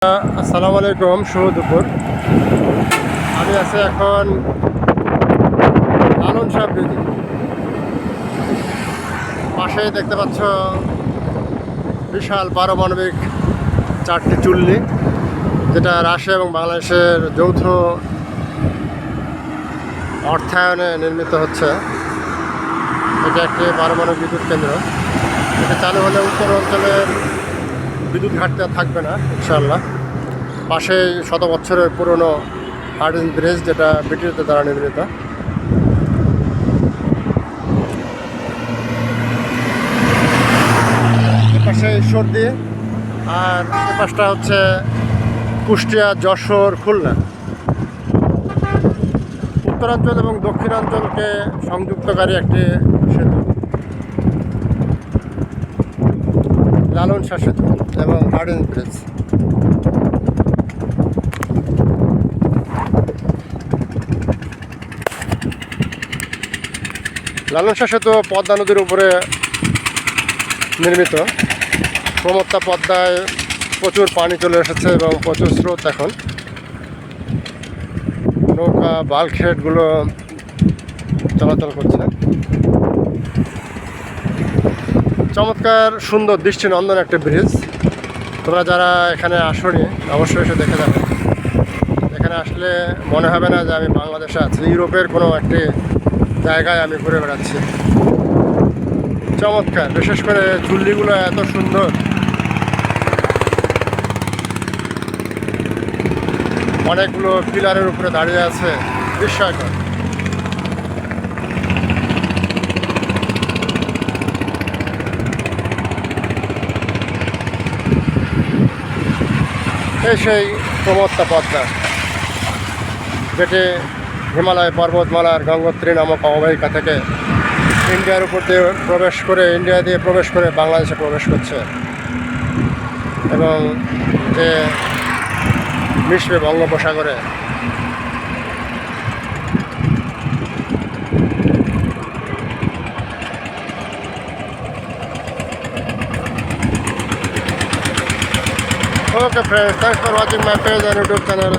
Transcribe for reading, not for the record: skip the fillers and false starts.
আসসালামু আলাইকুম, শুভ দুপুর। আমি আছি এখন লালন শাহ ব্রিজে। পাশেই দেখতে পাচ্ছ বিশাল পারমাণবিক 4টি চুল্লি, যেটা রাশিয়া এবং বাংলাদেশের যৌথ অর্থায়নে নির্মিত হচ্ছে। এটা একটি পারমাণবিক বিদ্যুৎ কেন্দ্র। এটা চালু হলে উত্তর অঞ্চলের বিদ্যুৎ ঘাটতি আর থাকবে না ইনশাআল্লাহ। পাশে শত বছরের পুরনো হার্ডিন ব্রিজ, যেটা ব্রিটিশদের দ্বারা নির্মিত। এপাশে ঈশ্বরদী, আর এপাশটা হচ্ছে কুষ্টিয়া, যশোর, খুলনা। উত্তরাঞ্চল এবং দক্ষিণাঞ্চলকে সংযুক্তকারী একটি সেতু, লালন শাহ সেতু এবং হার্ডিন ব্রিজ। লালন শাহ সেতু পদ্মা নদীর উপরে নির্মিত। প্রমত্তা পদ্মায় প্রচুর পানি চলে এসেছে এবং প্রচুর স্রোত। এখন নৌকা, বাল্কহেডগুলো চলাচল করছে। চমৎকার, সুন্দর, দৃষ্টিনন্দন একটা ব্রিজ। তোমরা যারা এখানে আসোনি অবশ্যই এসে দেখে যাবে। এখানে আসলে মনে হবে না যে আমি বাংলাদেশে আছি, ইউরোপের কোনো একটি জায়গায় আমি ঘুরে বেড়াচ্ছি। চমৎকার, বিশেষ করে চুল্লিগুলো এত সুন্দর। অনেকগুলো পিলারের উপরে দাঁড়িয়ে আছে, বিস্ময়কর। এই সেই প্রমত্তা পদ্মা, যেটি হিমালয় পর্বতমালার গঙ্গোত্রী নামক অববাহিকা থেকে ইন্ডিয়ার উপর দিয়ে প্রবেশ করে, ইন্ডিয়া দিয়ে প্রবেশ করে বাংলাদেশে প্রবেশ করছে এবং যে মিশবে বঙ্গোপসাগরে। Okay friends, thanks for watching my page and YouTube channel.